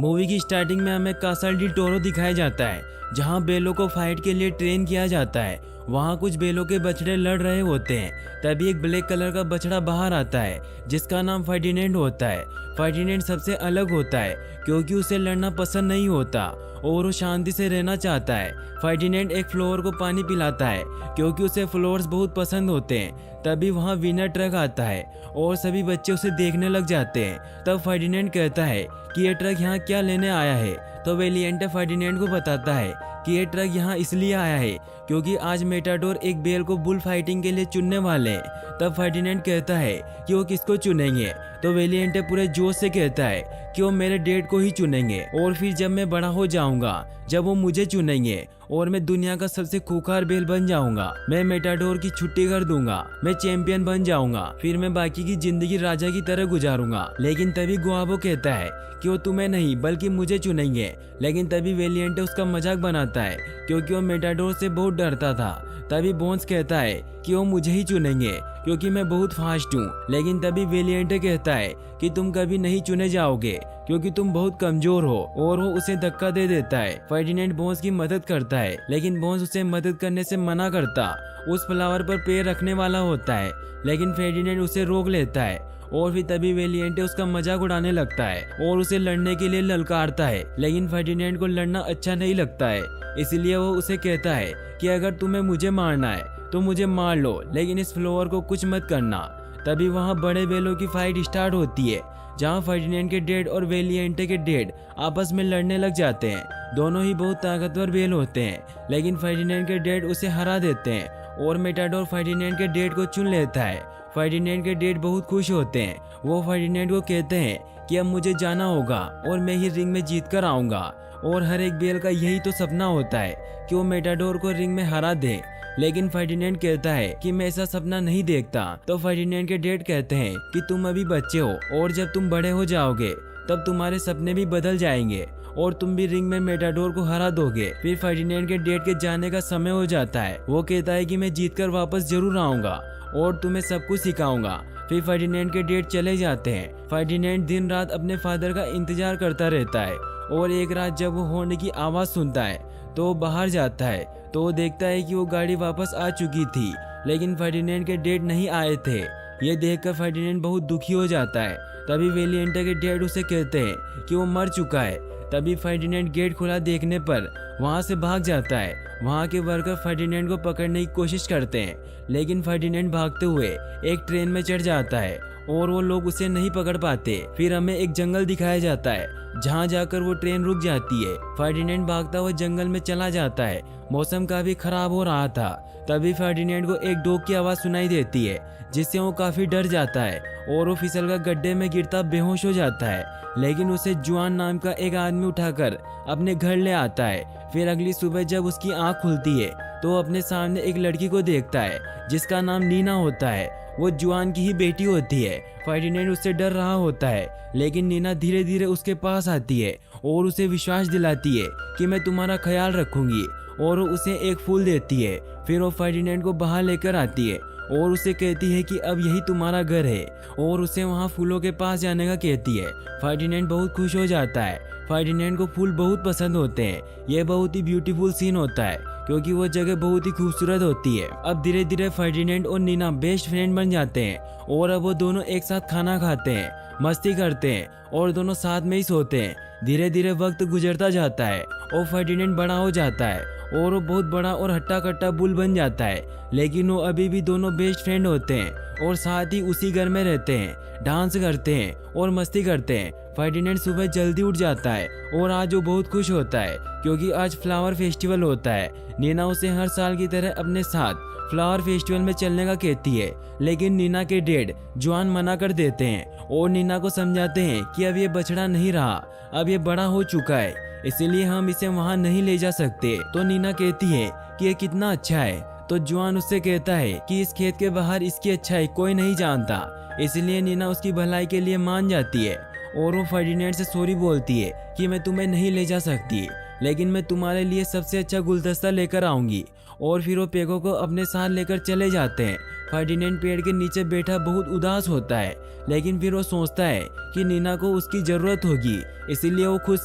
Movie की starting में हमें कासल डी टोरो दिखाया जाता है, जहां बेलों को फाइट के लिए ट्रेन किया जाता है। वहां कुछ बेलों के बछड़े लड़ रहे होते हैं। तभी एक ब्लैक कलर का बछड़ा बाहर आता है, जिसका नाम फर्डिनेंड होता है। फर्डिनेंड सबसे अलग होता है, क्योंकि उसे लड़ना पसंद नहीं होता और वो शांति से रहना चाहता है। फर्डिनेंड एक फ्लोवर को पानी पिलाता है, क्योंकि उसे फ्लोवर्स बहुत पसंद होते हैं। तभी वहाँ विनर ट्रक आता है और सभी बच्चे उसे देखने लग जाते हैं। तब फर्डिनेंड कहता है कि ये ट्रक यहाँ क्या लेने आया है। तो वेलिएंटे फर्डिनेंड को बताता है कि ये ट्रक यहाँ इसलिए आया है क्योंकि आज मेटाडोर एक बेल को बुल फाइटिंग के लिए चुनने वाले हैं। तब फर्डिनेंड कहता है कि वो किसको चुनेंगे। तो वेलिएंटे पूरे जोश से कहता है कि वो मेरे डैड को ही चुनेंगे और फिर जब मैं बड़ा हो जाऊंगा, जब वो मुझे चुनेंगे और मैं दुनिया का सबसे खूंखार बेल बन जाऊंगा, मैं मेटाडोर की छुट्टी कर दूंगा, मैं चैंपियन बन जाऊंगा, फिर मैं बाकी की जिंदगी राजा की तरह गुजारूंगा। लेकिन तभी गुआबो कहता है कि वो तुम्हें नहीं बल्कि मुझे चुनेंगे। लेकिन तभी वेलिएंटे उसका मजाक बनाता है, क्योंकि वो मेटाडोर से बहुत डरता था। तभी बोन्स कहता है कि वो मुझे ही चुनेंगे क्योंकि मैं बहुत फास्ट हूँ। लेकिन तभी वेलिएंटे कहता है कि तुम कभी नहीं चुने जाओगे क्योंकि तुम बहुत कमजोर हो, और वो उसे धक्का दे देता है। फर्डिनेंड बोन्स की मदद करता है, लेकिन बोन्स उसे मदद करने से मना करता। उस फ्लावर पर पैर रखने वाला होता है, लेकिन फर्डिनेंड उसे रोक लेता है। और फिर तभी वेलिएंटे उसका मजाक उड़ाने लगता है और उसे लड़ने के लिए ललकारता है। लेकिन फर्डिनेंड को लड़ना अच्छा नहीं लगता है, इसलिए वो उसे कहता है कि अगर तुम्हें मुझे मारना है तो मुझे मार लो, लेकिन इस फ्लोवर को कुछ मत करना। तभी वहाँ बड़े बेलों की फाइट स्टार्ट होती है, जहाँ फर्डिनेंड के डैड और वेलिएंटे के डैड आपस में लड़ने लग जाते हैं। दोनों ही बहुत ताकतवर बेल होते हैं, लेकिन फर्डिनेंड के डैड उसे हरा देते हैं और मेटाडोर फर्डिनेंड के डैड को चुन लेता है। फर्डिनेंड के डैड बहुत खुश होते हैं। वो फर्डिनेंड को कहते हैं कि अब मुझे जाना होगा और मैं ही रिंग में जीत कर आऊंगा। और हर एक बेल का यही तो सपना होता है कि वो मेटाडोर को रिंग में हरा दे। लेकिन फर्डिनेंड कहता है कि मैं ऐसा सपना नहीं देखता। तो फर्डिनेंड के डैड कहते हैं कि तुम अभी बच्चे हो और जब तुम बड़े हो जाओगे तब तुम्हारे सपने भी बदल जाएंगे और तुम भी रिंग में मेटाडोर को हरा दोगे। फिर फर्डिनेंड के डैड के जाने का समय हो जाता है। वो कहता है कि मैं जीतकर वापस जरूर आऊंगा और तुम्हें सब कुछ सिखाऊंगा। फिर फर्डिनेंड के डैड चले जाते हैं। फर्डिनेंड दिन रात अपने फादर का इंतजार करता रहता है और एक रात जब वो हॉर्न की आवाज सुनता है तो वो बाहर जाता है। तो वो देखता है कि वो गाड़ी वापस आ चुकी थी, लेकिन फर्डिनेंड के डैड नहीं आए थे। ये देखकर फर्डिनेंड बहुत दुखी हो जाता है। तभी वेलिएंटे के डैड उसे कहते हैं कि वो मर चुका है। तभी फर्डिनेंड गेट खुला देखने पर वहां से भाग जाता है। वहां के वर्कर फर्डिनेंड को पकड़ने की कोशिश करते हैं, लेकिन फर्डिनेंड भागते हुए एक ट्रेन में चढ़ जाता है और वो लोग उसे नहीं पकड़ पाते। फिर हमें एक जंगल दिखाया जाता है, जहां जाकर वो ट्रेन रुक जाती है। फर्डिनेंड भागता हुआ जंगल में चला जाता है। मौसम काफी खराब हो रहा था। तभी फर्डिनेंड को एक डॉग की आवाज सुनाई देती है, जिससे वो काफी डर जाता है और वो फिसलकर गड्ढे में गिरता बेहोश हो जाता है। लेकिन उसे जुआन नाम का एक आदमी उठाकर अपने घर ले आता है। फिर अगली सुबह जब उसकी आंख खुलती है तो वो अपने सामने एक लड़की को देखता है, जिसका नाम नीना होता है। वो जुआन की ही बेटी होती है। फर्डिनेंड उससे डर रहा होता है, लेकिन नीना धीरे धीरे उसके पास आती है और उसे विश्वास दिलाती है कि मैं तुम्हारा ख्याल रखूंगी, और वो उसे एक फूल देती है। फिर वो फर्डिनेंड को बाहर लेकर आती है और उसे कहती है कि अब यही तुम्हारा घर है, और उसे वहाँ फूलों के पास जाने का कहती है। फर्डिनेंड बहुत खुश हो जाता है। फर्डिनेंड को फूल बहुत पसंद होते हैं। ये बहुत ही ब्यूटीफुल सीन होता है क्योंकि वो जगह बहुत ही खूबसूरत होती है। अब धीरे धीरे फर्डिनेंड और नीना बेस्ट फ्रेंड बन जाते हैं और अब वो दोनों एक साथ खाना खाते हैं, मस्ती करते हैं और दोनों साथ में ही सोते हैं। धीरे धीरे वक्त गुजरता जाता है और फर्डिनेंड बड़ा हो जाता है और वो बहुत बड़ा और हट्टा कट्टा बुल बन जाता है। लेकिन वो अभी भी दोनों बेस्ट फ्रेंड होते हैं और साथ ही उसी घर में रहते हैं, डांस करते हैं और मस्ती करते हैं। फर्डिनेंड सुबह जल्दी उठ जाता है और आज वो बहुत खुश होता है क्योंकि आज फ्लावर फेस्टिवल होता है। नीना उसे हर साल की तरह अपने साथ फ्लावर फेस्टिवल में चलने का कहती है, लेकिन नीना के डैड जुआन मना कर देते हैं और नीना को समझाते हैं कि अब ये बछड़ा नहीं रहा, अब ये बड़ा हो चुका है, इसीलिए हम इसे वहाँ नहीं ले जा सकते। तो नीना कहती है कि ये कितना अच्छा है। तो जुआन उससे कहता है कि इस खेत के बाहर इसकी अच्छाई कोई नहीं जानता, इसलिए नीना उसकी भलाई के लिए मान जाती है और वो फर्डिनेंड से सॉरी बोलती है कि मैं तुम्हें नहीं ले जा सकती, लेकिन मैं तुम्हारे लिए सबसे अच्छा गुलदस्ता लेकर आऊंगी। और फिर वो पेगो को अपने साथ लेकर चले जाते हैं। फर्डिनेंड पेड़ के नीचे बैठा बहुत उदास होता है, लेकिन फिर वो सोचता है कि नीना को उसकी जरूरत होगी, इसीलिए वो खुद